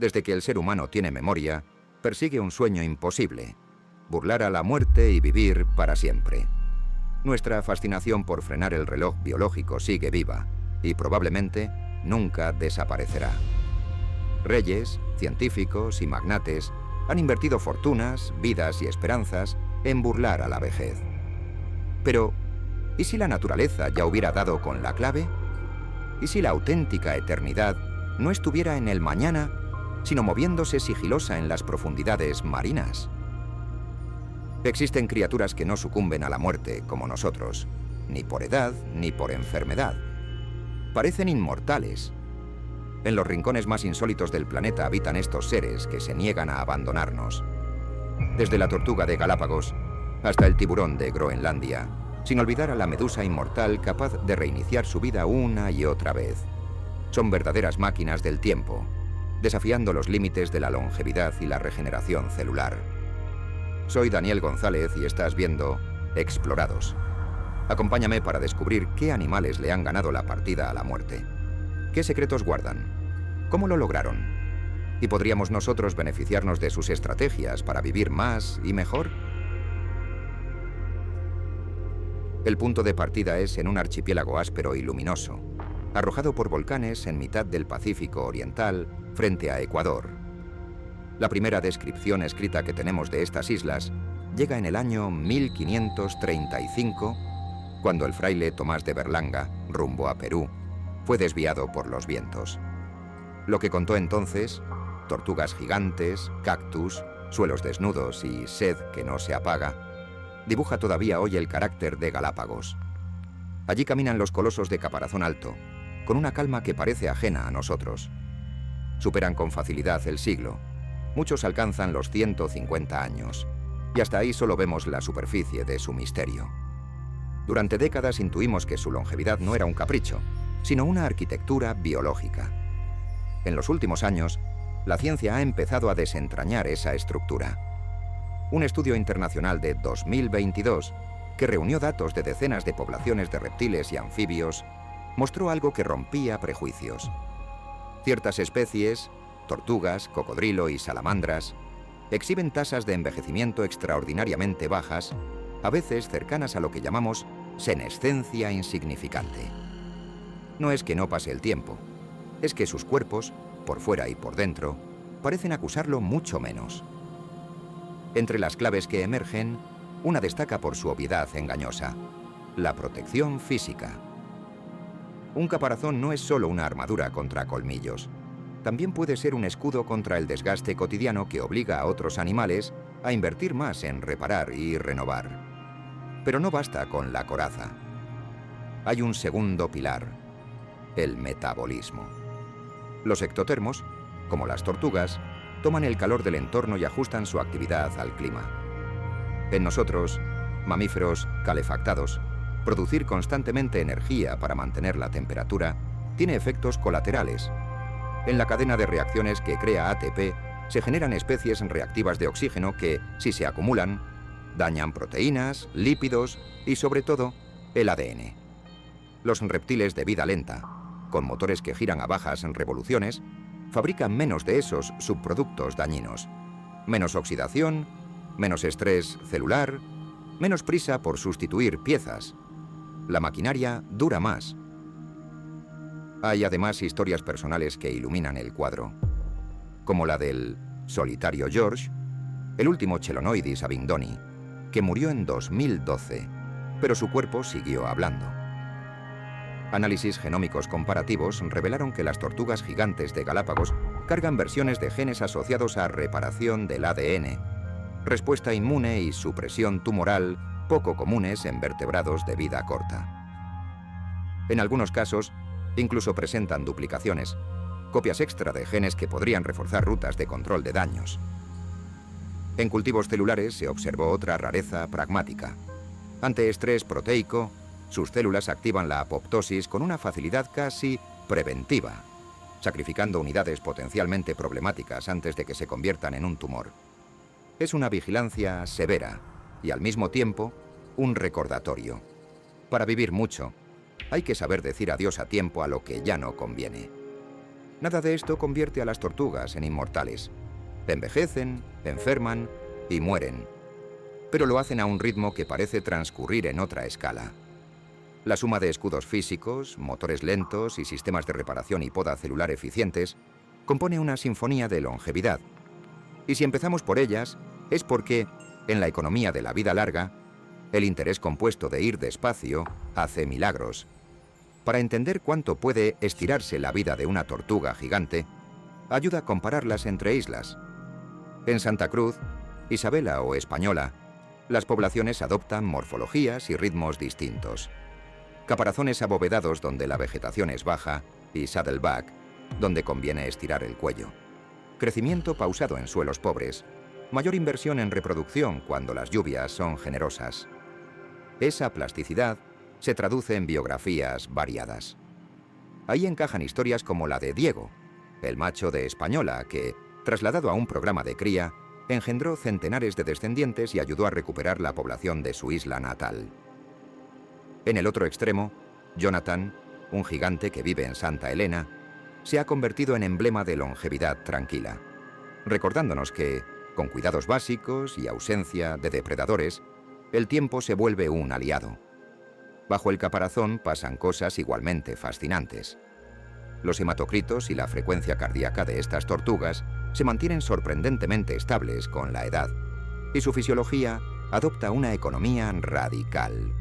Desde que el ser humano tiene memoria, persigue un sueño imposible: burlar a la muerte y vivir para siempre. Nuestra fascinación por frenar el reloj biológico sigue viva y probablemente nunca desaparecerá. Reyes, científicos y magnates han invertido fortunas, vidas y esperanzas en burlar a la vejez. Pero, ¿y si la naturaleza ya hubiera dado con la clave? ¿Y si la auténtica eternidad no estuviera en el mañana, sino moviéndose sigilosa en las profundidades marinas? Existen criaturas que no sucumben a la muerte como nosotros, ni por edad ni por enfermedad. Parecen inmortales. En los rincones más insólitos del planeta habitan estos seres que se niegan a abandonarnos. Desde la tortuga de Galápagos hasta el tiburón de Groenlandia, sin olvidar a la medusa inmortal capaz de reiniciar su vida una y otra vez. Son verdaderas máquinas del tiempo, desafiando los límites de la longevidad y la regeneración celular. Soy Daniel González y estás viendo Explorados. Acompáñame para descubrir qué animales le han ganado la partida a la muerte. ¿Qué secretos guardan? ¿Cómo lo lograron? ¿Y podríamos nosotros beneficiarnos de sus estrategias para vivir más y mejor? El punto de partida es en un archipiélago áspero y luminoso, arrojado por volcanes en mitad del Pacífico Oriental, frente a Ecuador. La primera descripción escrita que tenemos de estas islas llega en el año 1535, cuando el fraile Tomás de Berlanga, rumbo a Perú, fue desviado por los vientos. Lo que contó entonces, tortugas gigantes, cactus, suelos desnudos y sed que no se apaga, dibuja todavía hoy el carácter de Galápagos. Allí caminan los colosos de caparazón alto, con una calma que parece ajena a nosotros. Superan con facilidad el siglo. Muchos alcanzan los 150 años, y hasta ahí solo vemos la superficie de su misterio. Durante décadas intuimos que su longevidad no era un capricho, sino una arquitectura biológica. En los últimos años, la ciencia ha empezado a desentrañar esa estructura. Un estudio internacional de 2022, que reunió datos de decenas de poblaciones de reptiles y anfibios, mostró algo que rompía prejuicios. Ciertas especies, tortugas, cocodrilo y salamandras, exhiben tasas de envejecimiento extraordinariamente bajas, a veces cercanas a lo que llamamos senescencia insignificante. No es que no pase el tiempo, es que sus cuerpos, por fuera y por dentro, parecen acusarlo mucho menos. Entre las claves que emergen, una destaca por su obviedad engañosa: la protección física. Un caparazón no es solo una armadura contra colmillos. También puede ser un escudo contra el desgaste cotidiano que obliga a otros animales a invertir más en reparar y renovar. Pero no basta con la coraza. Hay un segundo pilar: el metabolismo. Los ectotermos, como las tortugas, toman el calor del entorno y ajustan su actividad al clima. En nosotros, mamíferos calefactados, producir constantemente energía para mantener la temperatura tiene efectos colaterales. En la cadena de reacciones que crea ATP se generan especies reactivas de oxígeno que, si se acumulan, dañan proteínas, lípidos y, sobre todo, el ADN. Los reptiles de vida lenta, con motores que giran a bajas revoluciones, fabrican menos de esos subproductos dañinos. Menos oxidación, menos estrés celular, menos prisa por sustituir piezas. La maquinaria dura más. Hay además historias personales que iluminan el cuadro, como la del solitario George, el último Chelonoidis abingdoni, que murió en 2012, pero su cuerpo siguió hablando. Análisis genómicos comparativos revelaron que las tortugas gigantes de Galápagos cargan versiones de genes asociados a reparación del ADN, respuesta inmune y supresión tumoral poco comunes en vertebrados de vida corta. En algunos casos, incluso presentan duplicaciones, copias extra de genes que podrían reforzar rutas de control de daños. En cultivos celulares se observó otra rareza pragmática. Ante estrés proteico, sus células activan la apoptosis con una facilidad casi preventiva, sacrificando unidades potencialmente problemáticas antes de que se conviertan en un tumor. Es una vigilancia severa y, al mismo tiempo, un recordatorio. Para vivir mucho, hay que saber decir adiós a tiempo a lo que ya no conviene. Nada de esto convierte a las tortugas en inmortales. Envejecen, enferman y mueren. Pero lo hacen a un ritmo que parece transcurrir en otra escala. La suma de escudos físicos, motores lentos y sistemas de reparación y poda celular eficientes compone una sinfonía de longevidad. Y si empezamos por ellas, es porque, en la economía de la vida larga, el interés compuesto de ir despacio hace milagros. Para entender cuánto puede estirarse la vida de una tortuga gigante, ayuda a compararlas entre islas. En Santa Cruz, Isabela o Española, las poblaciones adoptan morfologías y ritmos distintos. Caparazones abovedados donde la vegetación es baja y saddleback, donde conviene estirar el cuello. Crecimiento pausado en suelos pobres, mayor inversión en reproducción cuando las lluvias son generosas. Esa plasticidad se traduce en biografías variadas. Ahí encajan historias como la de Diego, el macho de Española que, trasladado a un programa de cría, engendró centenares de descendientes y ayudó a recuperar la población de su isla natal. En el otro extremo, Jonathan, un gigante que vive en Santa Elena, se ha convertido en emblema de longevidad tranquila, recordándonos que, con cuidados básicos y ausencia de depredadores, el tiempo se vuelve un aliado. Bajo el caparazón pasan cosas igualmente fascinantes. Los hematocritos y la frecuencia cardíaca de estas tortugas se mantienen sorprendentemente estables con la edad, y su fisiología adopta una economía radical.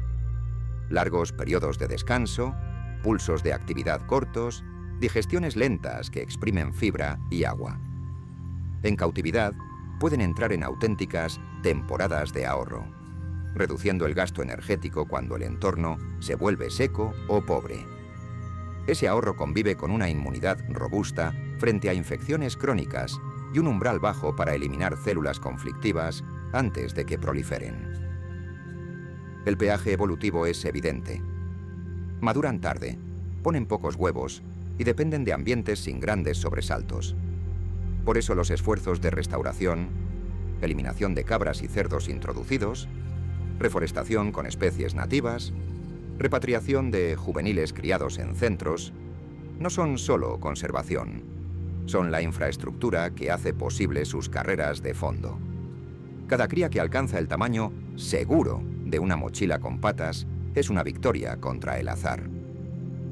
Largos periodos de descanso, pulsos de actividad cortos, digestiones lentas que exprimen fibra y agua. En cautividad, pueden entrar en auténticas temporadas de ahorro, reduciendo el gasto energético cuando el entorno se vuelve seco o pobre. Ese ahorro convive con una inmunidad robusta frente a infecciones crónicas y un umbral bajo para eliminar células conflictivas antes de que proliferen. El peaje evolutivo es evidente. Maduran tarde, ponen pocos huevos y dependen de ambientes sin grandes sobresaltos. Por eso los esfuerzos de restauración, eliminación de cabras y cerdos introducidos, reforestación con especies nativas, repatriación de juveniles criados en centros, no son solo conservación, son la infraestructura que hace posible sus carreras de fondo. Cada cría que alcanza el tamaño seguro de una mochila con patas es una victoria contra el azar.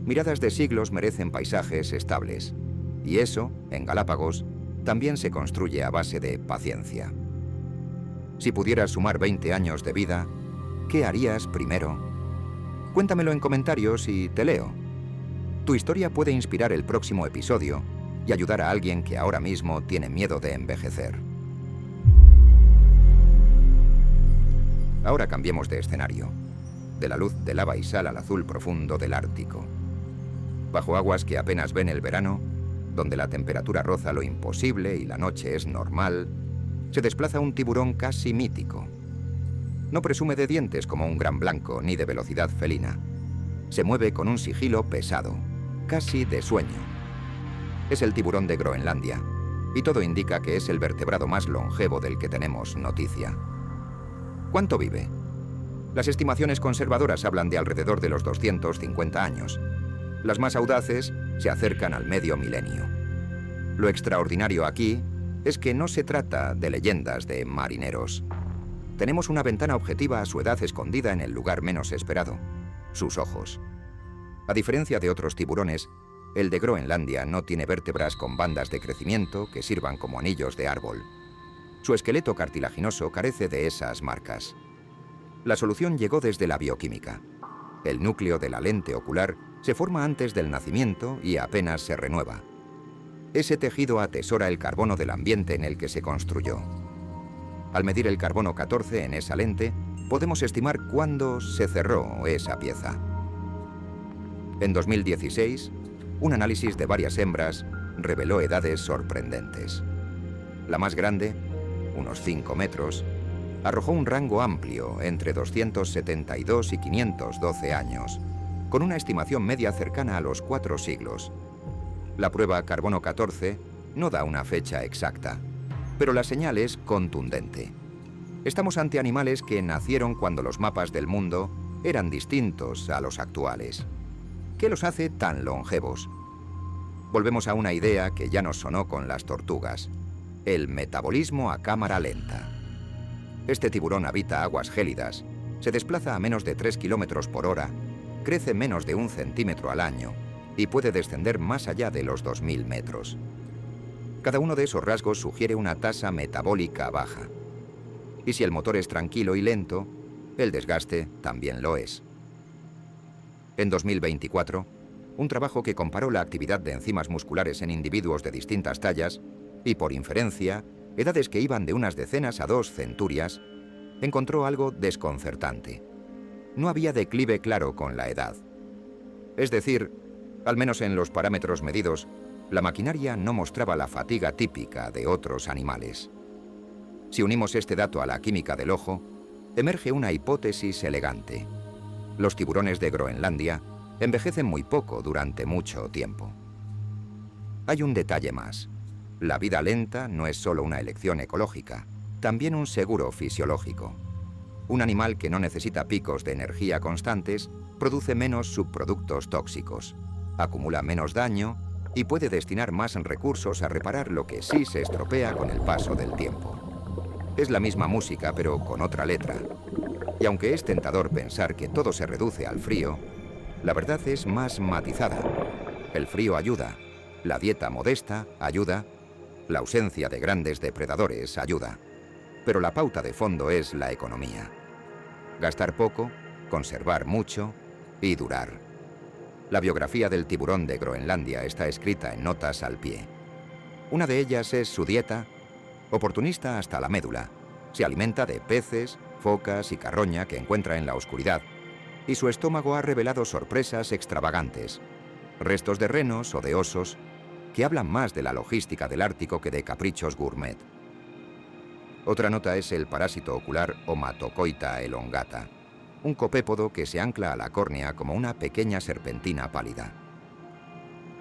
Miradas de siglos merecen paisajes estables, y eso, en Galápagos, también se construye a base de paciencia. Si pudieras sumar 20 años de vida, ¿qué harías primero? Cuéntamelo en comentarios y te leo. Tu historia puede inspirar el próximo episodio y ayudar a alguien que ahora mismo tiene miedo de envejecer. Ahora cambiemos de escenario, de la luz de lava y sal al azul profundo del Ártico. Bajo aguas que apenas ven el verano, donde la temperatura roza lo imposible y la noche es normal, se desplaza un tiburón casi mítico. No presume de dientes como un gran blanco ni de velocidad felina. Se mueve con un sigilo pesado, casi de sueño. Es el tiburón de Groenlandia, y todo indica que es el vertebrado más longevo del que tenemos noticia. ¿Cuánto vive? Las estimaciones conservadoras hablan de alrededor de los 250 años. Las más audaces se acercan al medio milenio. Lo extraordinario aquí es que no se trata de leyendas de marineros. Tenemos una ventana objetiva a su edad escondida en el lugar menos esperado, sus ojos. A diferencia de otros tiburones, el de Groenlandia no tiene vértebras con bandas de crecimiento que sirvan como anillos de árbol. Su esqueleto cartilaginoso carece de esas marcas. La solución llegó desde la bioquímica. El núcleo de la lente ocular se forma antes del nacimiento y apenas se renueva. Ese tejido atesora el carbono del ambiente en el que se construyó. Al medir el carbono 14 en esa lente, podemos estimar cuándo se cerró esa pieza. En 2016, un análisis de varias hembras reveló edades sorprendentes. La más grande, unos 5 metros, arrojó un rango amplio entre 272 y 512 años, con una estimación media cercana a los 4 siglos. La prueba carbono 14 no da una fecha exacta, pero la señal es contundente. Estamos ante animales que nacieron cuando los mapas del mundo eran distintos a los actuales. ¿Qué los hace tan longevos? Volvemos a una idea que ya nos sonó con las tortugas: el metabolismo a cámara lenta. Este tiburón habita aguas gélidas, se desplaza a menos de 3 kilómetros por hora, crece menos de 1 centímetro al año y puede descender más allá de los 2000 metros. Cada uno de esos rasgos sugiere una tasa metabólica baja. Y si el motor es tranquilo y lento, el desgaste también lo es. En 2024, un trabajo que comparó la actividad de enzimas musculares en individuos de distintas tallas y, por inferencia, edades que iban de unas decenas a 2 centurias, encontró algo desconcertante. No había declive claro con la edad. Es decir, al menos en los parámetros medidos, la maquinaria no mostraba la fatiga típica de otros animales. Si unimos este dato a la química del ojo, emerge una hipótesis elegante. Los tiburones de Groenlandia envejecen muy poco durante mucho tiempo. Hay un detalle más. La vida lenta no es solo una elección ecológica, también un seguro fisiológico. Un animal que no necesita picos de energía constantes produce menos subproductos tóxicos, acumula menos daño y puede destinar más recursos a reparar lo que sí se estropea con el paso del tiempo. Es la misma música, pero con otra letra. Y aunque es tentador pensar que todo se reduce al frío, la verdad es más matizada. El frío ayuda, la dieta modesta ayuda, la ausencia de grandes depredadores ayuda. Pero la pauta de fondo es la economía. Gastar poco, conservar mucho y durar. La biografía del tiburón de Groenlandia está escrita en notas al pie. Una de ellas es su dieta, oportunista hasta la médula. Se alimenta de peces, focas y carroña que encuentra en la oscuridad, y su estómago ha revelado sorpresas extravagantes, restos de renos o de osos que hablan más de la logística del Ártico que de caprichos gourmet. Otra nota es el parásito ocular Omatocoita elongata, un copépodo que se ancla a la córnea como una pequeña serpentina pálida.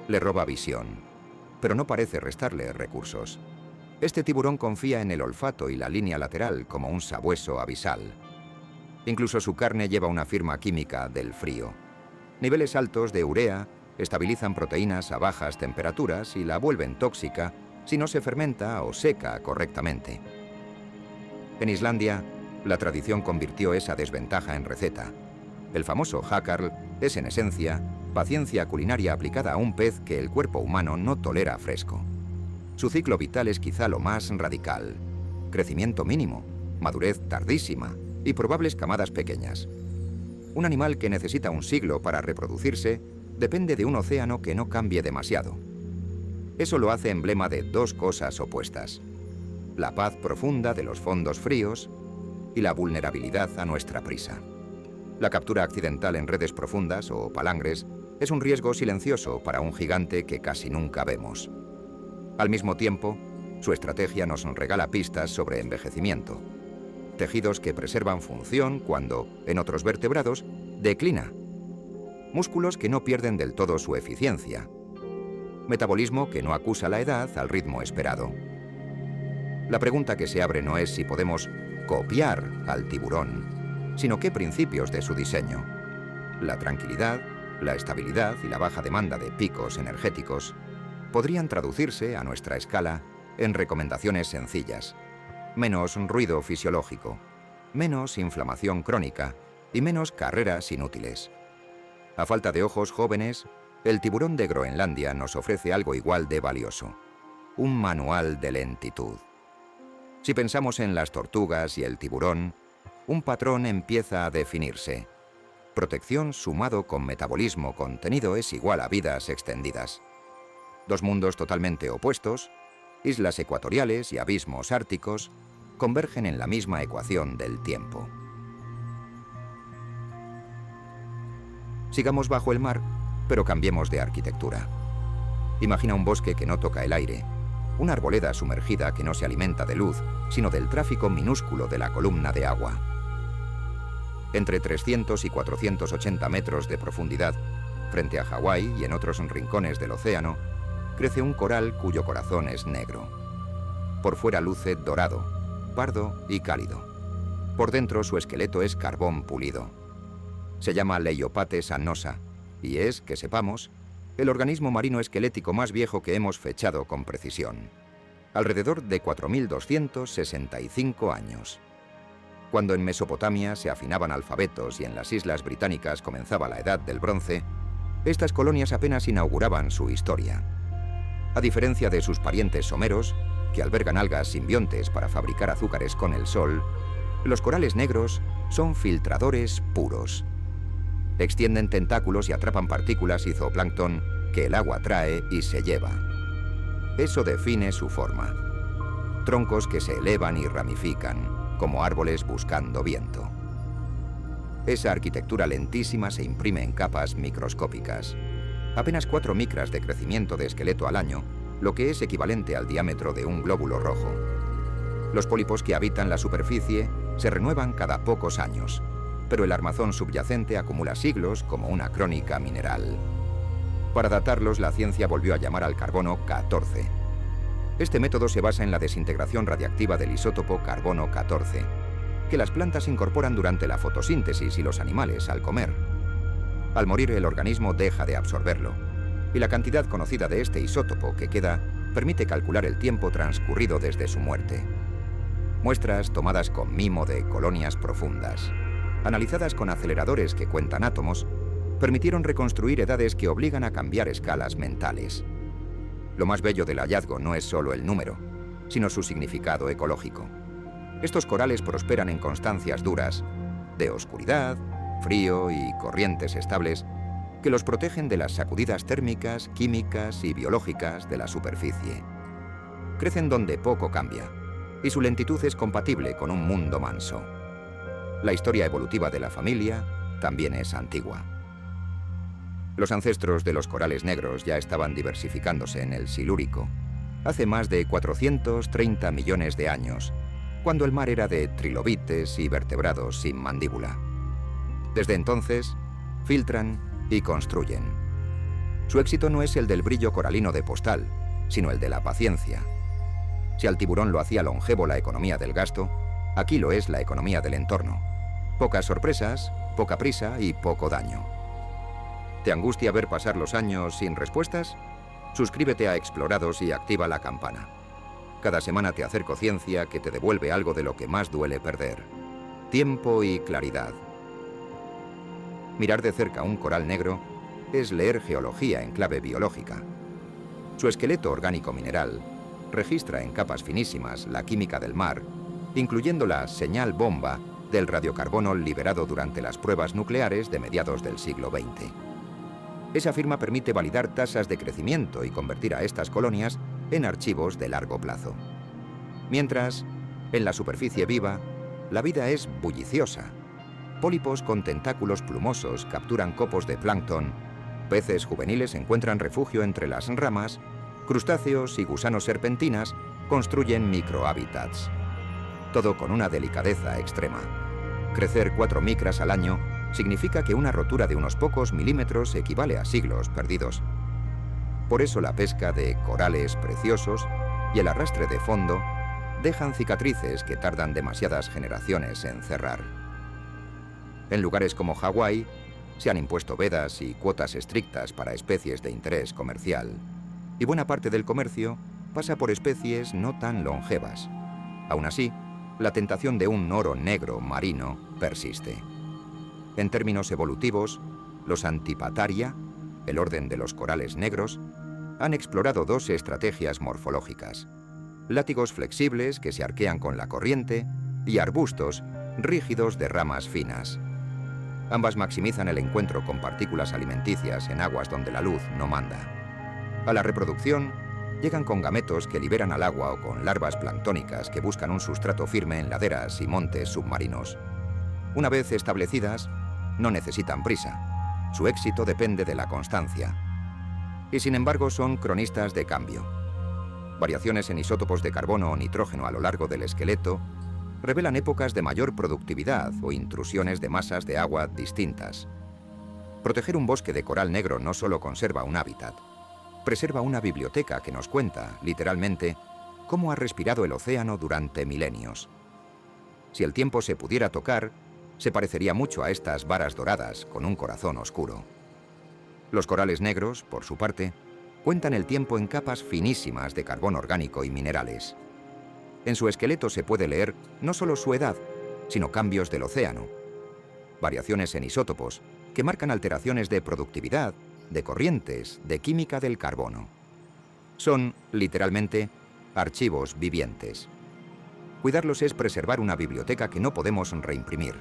Le roba visión, pero no parece restarle recursos. Este tiburón confía en el olfato y la línea lateral como un sabueso abisal. Incluso su carne lleva una firma química del frío. Niveles altos de urea estabilizan proteínas a bajas temperaturas y la vuelven tóxica si no se fermenta o seca correctamente. En Islandia, la tradición convirtió esa desventaja en receta. El famoso hakarl es, en esencia, paciencia culinaria aplicada a un pez que el cuerpo humano no tolera fresco. Su ciclo vital es quizá lo más radical. Crecimiento mínimo, madurez tardísima y probables camadas pequeñas. Un animal que necesita un siglo para reproducirse depende de un océano que no cambie demasiado. Eso lo hace emblema de dos cosas opuestas: la paz profunda de los fondos fríos y la vulnerabilidad a nuestra prisa. La captura accidental en redes profundas o palangres es un riesgo silencioso para un gigante que casi nunca vemos. Al mismo tiempo, su estrategia nos regala pistas sobre envejecimiento. Tejidos que preservan función cuando, en otros vertebrados, declina. Músculos que no pierden del todo su eficiencia. Metabolismo que no acusa la edad al ritmo esperado. La pregunta que se abre no es si podemos copiar al tiburón, sino qué principios de su diseño. La tranquilidad, la estabilidad y la baja demanda de picos energéticos podrían traducirse, a nuestra escala, en recomendaciones sencillas: menos ruido fisiológico, menos inflamación crónica y menos carreras inútiles. A falta de ojos jóvenes, el tiburón de Groenlandia nos ofrece algo igual de valioso: un manual de lentitud. Si pensamos en las tortugas y el tiburón, un patrón empieza a definirse. Protección sumado con metabolismo contenido es igual a vidas extendidas. Dos mundos totalmente opuestos, islas ecuatoriales y abismos árticos, convergen en la misma ecuación del tiempo. Sigamos bajo el mar, pero cambiemos de arquitectura. Imagina un bosque que no toca el aire, una arboleda sumergida que no se alimenta de luz, sino del tráfico minúsculo de la columna de agua. Entre 300 y 480 metros de profundidad, frente a Hawái y en otros rincones del océano, crece un coral cuyo corazón es negro. Por fuera luce dorado, pardo y cálido. Por dentro su esqueleto es carbón pulido. Se llama Leiopathes annosa y es, que sepamos, el organismo marino esquelético más viejo que hemos fechado con precisión. Alrededor de 4.265 años. Cuando en Mesopotamia se afinaban alfabetos y en las Islas Británicas comenzaba la Edad del Bronce, estas colonias apenas inauguraban su historia. A diferencia de sus parientes someros, que albergan algas simbiontes para fabricar azúcares con el sol, los corales negros son filtradores puros. Extienden tentáculos y atrapan partículas y zooplancton que el agua trae y se lleva. Eso define su forma. Troncos que se elevan y ramifican, como árboles buscando viento. Esa arquitectura lentísima se imprime en capas microscópicas. Apenas 4 micras de crecimiento de esqueleto al año, lo que es equivalente al diámetro de un glóbulo rojo. Los pólipos que habitan la superficie se renuevan cada pocos años, pero el armazón subyacente acumula siglos como una crónica mineral. Para datarlos, la ciencia volvió a llamar al carbono 14. Este método se basa en la desintegración radiactiva del isótopo carbono 14, que las plantas incorporan durante la fotosíntesis y los animales al comer. Al morir, el organismo deja de absorberlo, y la cantidad conocida de este isótopo que queda permite calcular el tiempo transcurrido desde su muerte. Muestras tomadas con mimo de colonias profundas, analizadas con aceleradores que cuentan átomos, permitieron reconstruir edades que obligan a cambiar escalas mentales. Lo más bello del hallazgo no es solo el número, sino su significado ecológico. Estos corales prosperan en constancias duras, de oscuridad, frío y corrientes estables, que los protegen de las sacudidas térmicas, químicas y biológicas de la superficie. Crecen donde poco cambia, y su lentitud es compatible con un mundo manso. La historia evolutiva de la familia también es antigua. Los ancestros de los corales negros ya estaban diversificándose en el Silúrico, hace más de 430 millones de años, cuando el mar era de trilobites y vertebrados sin mandíbula. Desde entonces, filtran y construyen. Su éxito no es el del brillo coralino de postal, sino el de la paciencia. Si al tiburón lo hacía longevo la economía del gasto, aquí lo es la economía del entorno. Pocas sorpresas, poca prisa y poco daño. ¿Te angustia ver pasar los años sin respuestas? Suscríbete a Explorados y activa la campana. Cada semana te acerco ciencia que te devuelve algo de lo que más duele perder: tiempo y claridad. Mirar de cerca un coral negro es leer geología en clave biológica. Su esqueleto orgánico mineral registra en capas finísimas la química del mar, incluyendo la señal bomba del radiocarbono liberado durante las pruebas nucleares de mediados del siglo XX. Esa firma permite validar tasas de crecimiento y convertir a estas colonias en archivos de largo plazo. Mientras, en la superficie viva, la vida es bulliciosa. Pólipos con tentáculos plumosos capturan copos de plancton, peces juveniles encuentran refugio entre las ramas, crustáceos y gusanos serpentinas construyen microhábitats. Todo con una delicadeza extrema. Crecer 4 micras al año significa que una rotura de unos pocos milímetros equivale a siglos perdidos. Por eso la pesca de corales preciosos y el arrastre de fondo dejan cicatrices que tardan demasiadas generaciones en cerrar. En lugares como Hawái se han impuesto vedas y cuotas estrictas para especies de interés comercial, y buena parte del comercio pasa por especies no tan longevas. Aún así, la tentación de un oro negro marino persiste. En términos evolutivos, los Antipataria, el orden de los corales negros, han explorado 2 estrategias morfológicas: látigos flexibles que se arquean con la corriente y arbustos rígidos de ramas finas. Ambas maximizan el encuentro con partículas alimenticias en aguas donde la luz no manda. A la reproducción, llegan con gametos que liberan al agua o con larvas planctónicas que buscan un sustrato firme en laderas y montes submarinos. Una vez establecidas, no necesitan prisa. Su éxito depende de la constancia. Y sin embargo son cronistas de cambio. Variaciones en isótopos de carbono o nitrógeno a lo largo del esqueleto revelan épocas de mayor productividad o intrusiones de masas de agua distintas. Proteger un bosque de coral negro no solo conserva un hábitat, preserva una biblioteca que nos cuenta, literalmente, cómo ha respirado el océano durante milenios. Si el tiempo se pudiera tocar, se parecería mucho a estas varas doradas con un corazón oscuro. Los corales negros, por su parte, cuentan el tiempo en capas finísimas de carbón orgánico y minerales. En su esqueleto se puede leer no solo su edad, sino cambios del océano, variaciones en isótopos que marcan alteraciones de productividad, de corrientes, de química del carbono. Son, literalmente, archivos vivientes. Cuidarlos es preservar una biblioteca que no podemos reimprimir.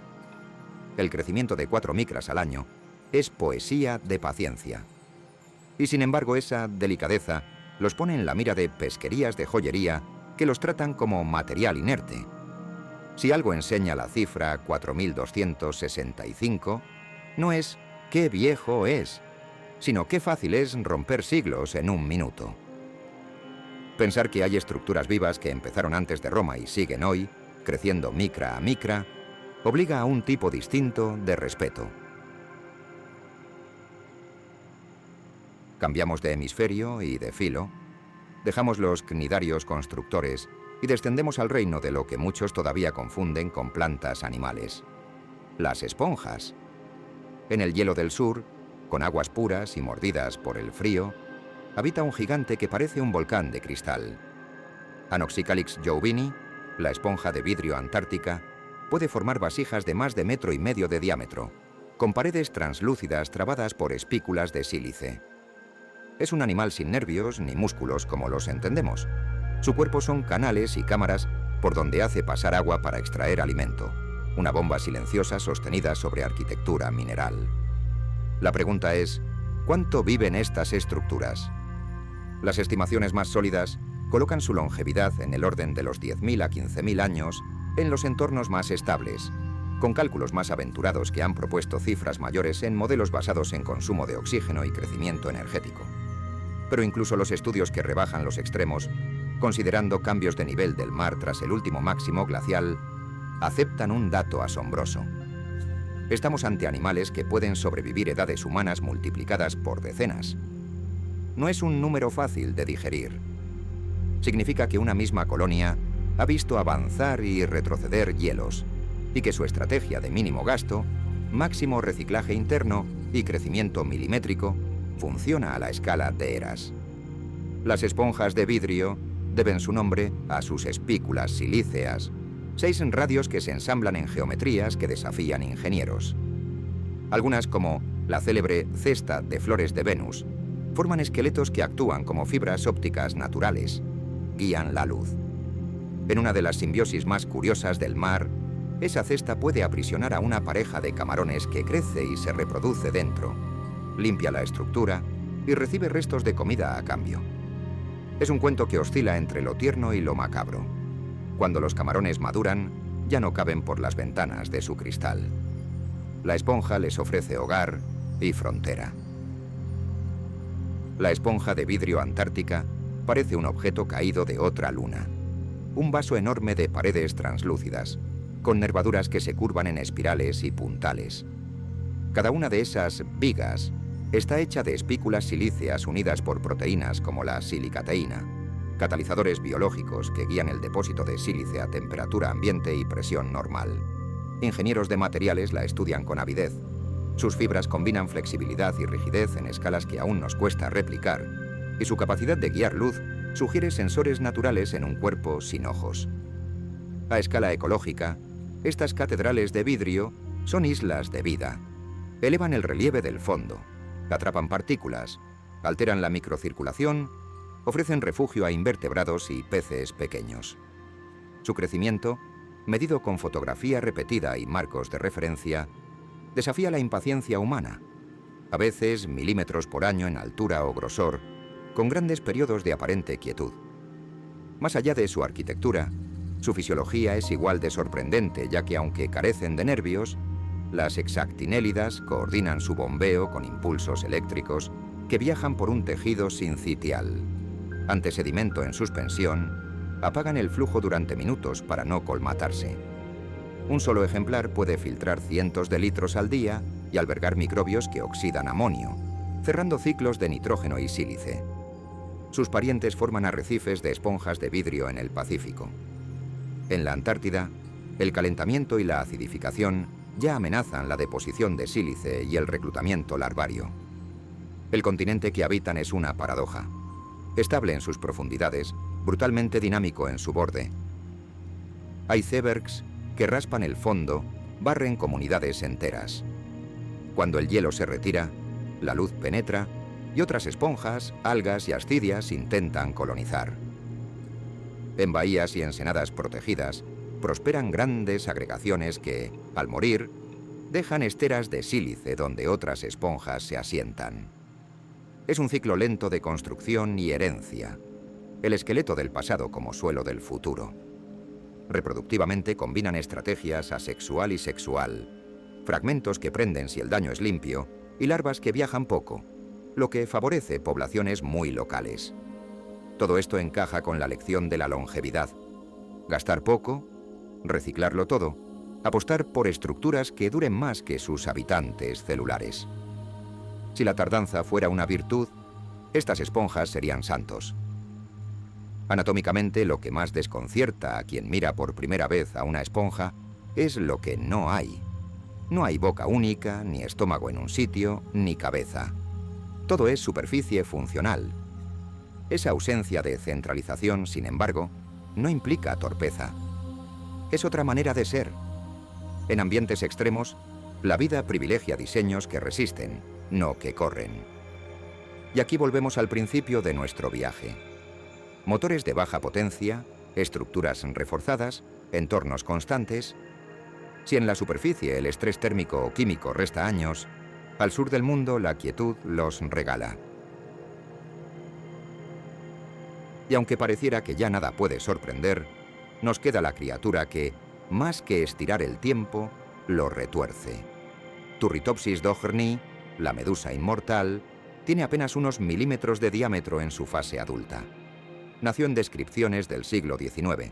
El crecimiento de 4 micras al año es poesía de paciencia. Y sin embargo, esa delicadeza los pone en la mira de pesquerías de joyería que los tratan como material inerte. Si algo enseña la cifra 4265, no es qué viejo es, sino qué fácil es romper siglos en un minuto. Pensar que hay estructuras vivas que empezaron antes de Roma y siguen hoy, creciendo micra a micra, obliga a un tipo distinto de respeto. Cambiamos de hemisferio y de filo, dejamos los cnidarios constructores y descendemos al reino de lo que muchos todavía confunden con plantas animales: las esponjas. En el hielo del sur, con aguas puras y mordidas por el frío, habita un gigante que parece un volcán de cristal. Anoxycalyx jouvini, la esponja de vidrio antártica, puede formar vasijas de más de 1,5 metros de diámetro, con paredes translúcidas trabadas por espículas de sílice. Es un animal sin nervios ni músculos como los entendemos. Su cuerpo son canales y cámaras por donde hace pasar agua para extraer alimento, una bomba silenciosa sostenida sobre arquitectura mineral. La pregunta es, ¿cuánto viven estas estructuras? Las estimaciones más sólidas colocan su longevidad en el orden de los 10.000 a 15.000 años en los entornos más estables, con cálculos más aventurados que han propuesto cifras mayores en modelos basados en consumo de oxígeno y crecimiento energético. Pero incluso los estudios que rebajan los extremos, considerando cambios de nivel del mar tras el último máximo glacial, aceptan un dato asombroso. Estamos ante animales que pueden sobrevivir edades humanas multiplicadas por decenas. No es un número fácil de digerir. Significa que una misma colonia ha visto avanzar y retroceder hielos, y que su estrategia de mínimo gasto, máximo reciclaje interno y crecimiento milimétrico funciona a la escala de eras. Las esponjas de vidrio deben su nombre a sus espículas silíceas, 6 radios que se ensamblan en geometrías que desafían ingenieros. Algunas, como la célebre cesta de flores de Venus, forman esqueletos que actúan como fibras ópticas naturales, guían la luz. En una de las simbiosis más curiosas del mar, esa cesta puede aprisionar a una pareja de camarones que crece y se reproduce dentro, limpia la estructura y recibe restos de comida a cambio. Es un cuento que oscila entre lo tierno y lo macabro. Cuando los camarones maduran, ya no caben por las ventanas de su cristal. La esponja les ofrece hogar y frontera. La esponja de vidrio antártica parece un objeto caído de otra luna. Un vaso enorme de paredes translúcidas, con nervaduras que se curvan en espirales y puntales. Cada una de esas vigas está hecha de espículas silíceas unidas por proteínas como la silicateína, catalizadores biológicos que guían el depósito de sílice a temperatura ambiente y presión normal. Ingenieros de materiales la estudian con avidez. Sus fibras combinan flexibilidad y rigidez en escalas que aún nos cuesta replicar, y su capacidad de guiar luz sugiere sensores naturales en un cuerpo sin ojos. A escala ecológica, estas catedrales de vidrio son islas de vida. Elevan el relieve del fondo, atrapan partículas, alteran la microcirculación, ofrecen refugio a invertebrados y peces pequeños. Su crecimiento, medido con fotografía repetida y marcos de referencia, desafía la impaciencia humana, a veces milímetros por año en altura o grosor, con grandes periodos de aparente quietud. Más allá de su arquitectura, su fisiología es igual de sorprendente, ya que aunque carecen de nervios, las hexactinélidas coordinan su bombeo con impulsos eléctricos que viajan por un tejido sincitial. Ante sedimento en suspensión, apagan el flujo durante minutos para no colmatarse. Un solo ejemplar puede filtrar cientos de litros al día y albergar microbios que oxidan amonio, cerrando ciclos de nitrógeno y sílice. Sus parientes forman arrecifes de esponjas de vidrio en el Pacífico. En la Antártida, el calentamiento y la acidificación ya amenazan la deposición de sílice y el reclutamiento larvario. El continente que habitan es una paradoja. Estable en sus profundidades, brutalmente dinámico en su borde. Icebergs que raspan el fondo, barren comunidades enteras. Cuando el hielo se retira, la luz penetra y otras esponjas, algas y ascidias intentan colonizar. En bahías y ensenadas protegidas, prosperan grandes agregaciones que, al morir, dejan esteras de sílice donde otras esponjas se asientan. Es un ciclo lento de construcción y herencia, el esqueleto del pasado como suelo del futuro. Reproductivamente combinan estrategias asexual y sexual, fragmentos que prenden si el daño es limpio y larvas que viajan poco, lo que favorece poblaciones muy locales. Todo esto encaja con la lección de la longevidad. Gastar poco, reciclarlo todo, apostar por estructuras que duren más que sus habitantes celulares. Si la tardanza fuera una virtud, estas esponjas serían santos. Anatómicamente, lo que más desconcierta a quien mira por primera vez a una esponja es lo que no hay. No hay boca única, ni estómago en un sitio, ni cabeza. Todo es superficie funcional. Esa ausencia de centralización, sin embargo, no implica torpeza. Es otra manera de ser. En ambientes extremos, la vida privilegia diseños que resisten, no que corren. Y aquí volvemos al principio de nuestro viaje. Motores de baja potencia, estructuras reforzadas, entornos constantes. Si en la superficie el estrés térmico o químico resta años, al sur del mundo la quietud los regala. Y aunque pareciera que ya nada puede sorprender, nos queda la criatura que, más que estirar el tiempo, lo retuerce. Turritopsis dohrnii, la medusa inmortal, tiene apenas unos milímetros de diámetro en su fase adulta. Nació en descripciones del siglo XIX,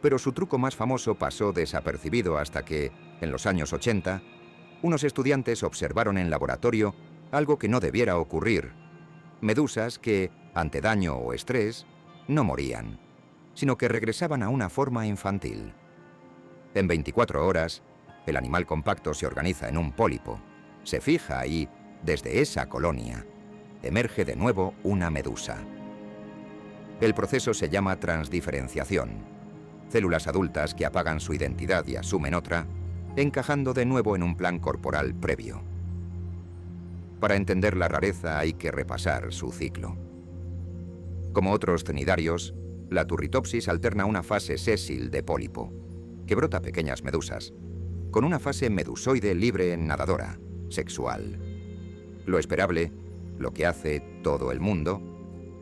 pero su truco más famoso pasó desapercibido hasta que, en los años 80, unos estudiantes observaron en laboratorio algo que no debiera ocurrir: medusas que, ante daño o estrés, no morían, sino que regresaban a una forma infantil. En 24 horas, el animal compacto se organiza en un pólipo, se fija y, desde esa colonia, emerge de nuevo una medusa. El proceso se llama transdiferenciación. Células adultas que apagan su identidad y asumen otra, encajando de nuevo en un plan corporal previo. Para entender la rareza hay que repasar su ciclo. Como otros cnidarios, la Turritopsis alterna una fase sésil de pólipo, que brota pequeñas medusas, con una fase medusoide libre nadadora, sexual. Lo esperable, lo que hace todo el mundo,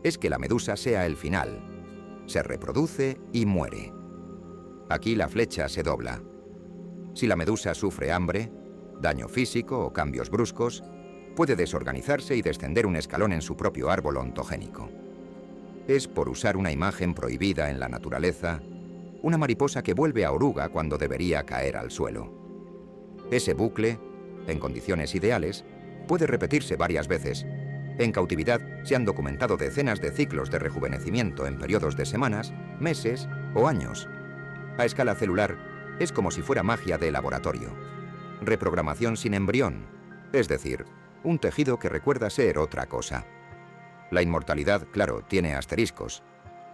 es que la medusa sea el final. Se reproduce y muere. Aquí la flecha se dobla. Si la medusa sufre hambre, daño físico o cambios bruscos, puede desorganizarse y descender un escalón en su propio árbol ontogénico. Es, por usar una imagen prohibida en la naturaleza, una mariposa que vuelve a oruga cuando debería caer al suelo. Ese bucle, en condiciones ideales, puede repetirse varias veces. En cautividad se han documentado decenas de ciclos de rejuvenecimiento en periodos de semanas, meses o años. A escala celular, es como si fuera magia de laboratorio. Reprogramación sin embrión, es decir, un tejido que recuerda ser otra cosa. La inmortalidad, claro, tiene asteriscos.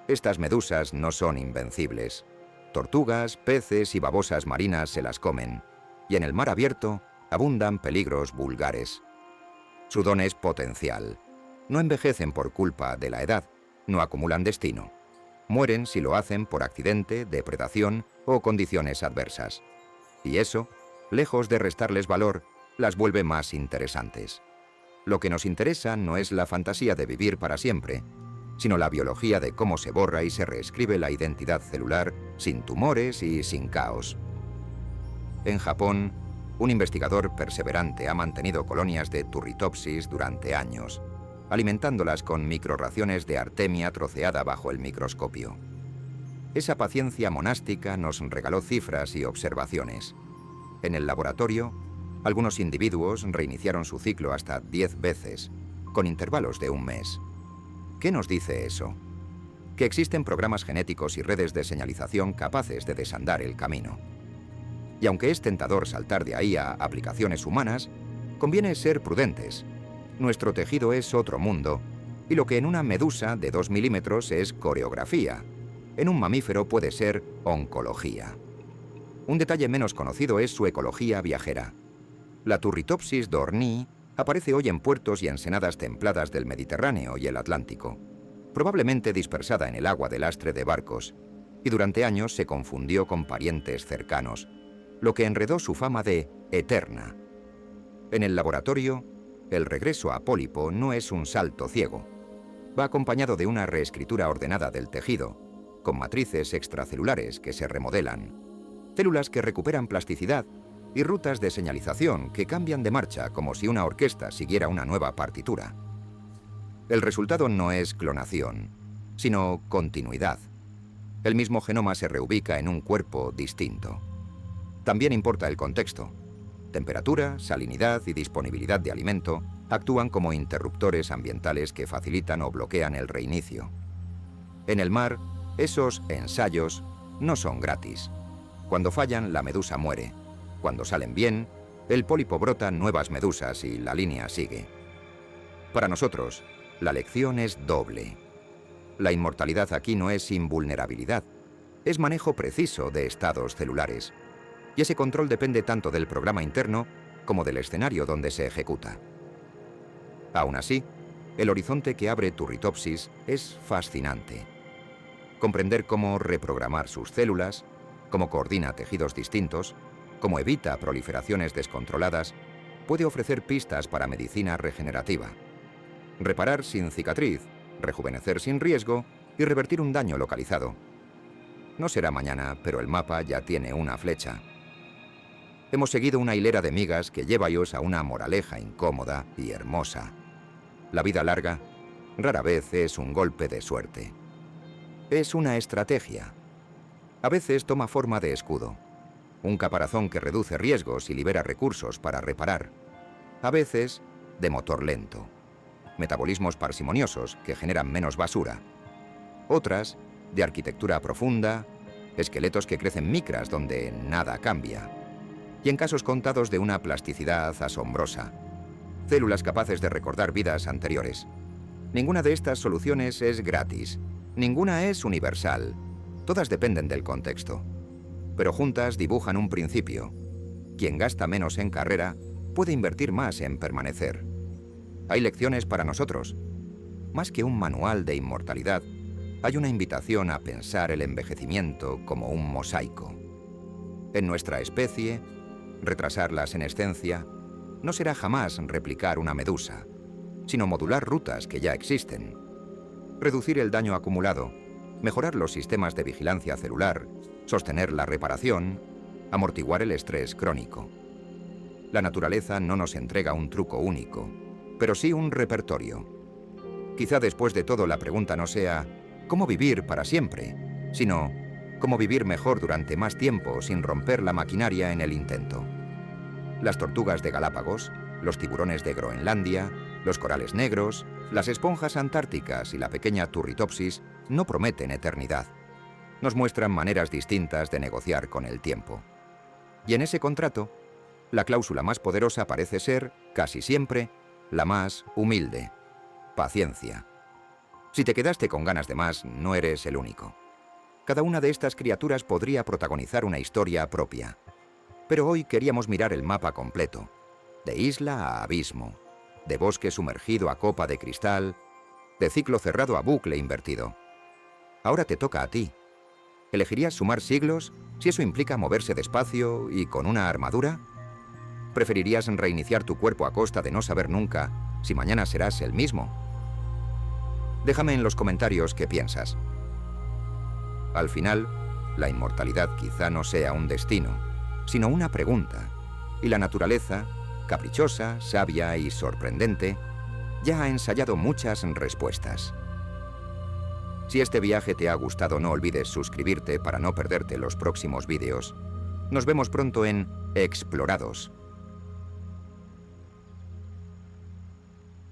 Estas medusas no son invencibles. Tortugas, peces y babosas marinas se las comen, y en el mar abierto abundan peligros vulgares. Su don es potencial. No envejecen por culpa de la edad, no acumulan destino. Mueren si lo hacen por accidente, depredación o condiciones adversas. Y eso, lejos de restarles valor, las vuelve más interesantes. Lo que nos interesa no es la fantasía de vivir para siempre, sino la biología de cómo se borra y se reescribe la identidad celular sin tumores y sin caos. En Japón, un investigador perseverante ha mantenido colonias de Turritopsis durante años, alimentándolas con microraciones de artemia troceada bajo el microscopio. Esa paciencia monástica nos regaló cifras y observaciones. En el laboratorio, algunos individuos reiniciaron su ciclo hasta 10 veces, con intervalos de un mes. ¿Qué nos dice eso? Que existen programas genéticos y redes de señalización capaces de desandar el camino. Y aunque es tentador saltar de ahí a aplicaciones humanas, conviene ser prudentes. Nuestro tejido es otro mundo, y lo que en una medusa de 2 milímetros es coreografía, en un mamífero puede ser oncología. Un detalle menos conocido es su ecología viajera. La Turritopsis dohrnii aparece hoy en puertos y ensenadas templadas del Mediterráneo y el Atlántico, probablemente dispersada en el agua de lastre de barcos, y durante años se confundió con parientes cercanos, lo que enredó su fama de eterna. En el laboratorio, el regreso a pólipo no es un salto ciego. Va acompañado de una reescritura ordenada del tejido, con matrices extracelulares que se remodelan, células que recuperan plasticidad y rutas de señalización que cambian de marcha como si una orquesta siguiera una nueva partitura. El resultado no es clonación, sino continuidad. El mismo genoma se reubica en un cuerpo distinto. También importa el contexto. Temperatura, salinidad y disponibilidad de alimento actúan como interruptores ambientales que facilitan o bloquean el reinicio. En el mar, esos ensayos no son gratis. Cuando fallan, la medusa muere. Cuando salen bien, el pólipo brota nuevas medusas y la línea sigue. Para nosotros, la lección es doble. La inmortalidad aquí no es invulnerabilidad, es manejo preciso de estados celulares. Y ese control depende tanto del programa interno como del escenario donde se ejecuta. Aún así, el horizonte que abre Turritopsis es fascinante. Comprender cómo reprogramar sus células, cómo coordina tejidos distintos, cómo evita proliferaciones descontroladas, puede ofrecer pistas para medicina regenerativa. Reparar sin cicatriz, rejuvenecer sin riesgo y revertir un daño localizado. No será mañana, pero el mapa ya tiene una flecha. Hemos seguido una hilera de migas que lleva a una moraleja incómoda y hermosa. La vida larga rara vez es un golpe de suerte. Es una estrategia. A veces toma forma de escudo. Un caparazón que reduce riesgos y libera recursos para reparar. A veces, de motor lento. Metabolismos parsimoniosos que generan menos basura. Otras, de arquitectura profunda, esqueletos que crecen micras donde nada cambia. Y en casos contados de una plasticidad asombrosa. Células capaces de recordar vidas anteriores. Ninguna de estas soluciones es gratis. Ninguna es universal. Todas dependen del contexto. Pero juntas dibujan un principio. Quien gasta menos en carrera puede invertir más en permanecer. Hay lecciones para nosotros. Más que un manual de inmortalidad, hay una invitación a pensar el envejecimiento como un mosaico. En nuestra especie, retrasar la senescencia no será jamás replicar una medusa, sino modular rutas que ya existen, reducir el daño acumulado, mejorar los sistemas de vigilancia celular, sostener la reparación, amortiguar el estrés crónico. La naturaleza no nos entrega un truco único, pero sí un repertorio. Quizá después de todo la pregunta no sea ¿cómo vivir para siempre?, sino ¿cómo vivir mejor durante más tiempo sin romper la maquinaria en el intento? Las tortugas de Galápagos, los tiburones de Groenlandia, los corales negros, las esponjas antárticas y la pequeña Turritopsis no prometen eternidad. Nos muestran maneras distintas de negociar con el tiempo. Y en ese contrato, la cláusula más poderosa parece ser, casi siempre, la más humilde: paciencia. Si te quedaste con ganas de más, no eres el único. Cada una de estas criaturas podría protagonizar una historia propia. Pero hoy queríamos mirar el mapa completo, de isla a abismo, de bosque sumergido a copa de cristal, de ciclo cerrado a bucle invertido. Ahora te toca a ti. ¿Elegirías sumar siglos si eso implica moverse despacio y con una armadura? ¿Preferirías reiniciar tu cuerpo a costa de no saber nunca si mañana serás el mismo? Déjame en los comentarios qué piensas. Al final, la inmortalidad quizá no sea un destino, sino una pregunta, y la naturaleza, caprichosa, sabia y sorprendente, ya ha ensayado muchas respuestas. Si este viaje te ha gustado, no olvides suscribirte para no perderte los próximos vídeos. Nos vemos pronto en Explorados.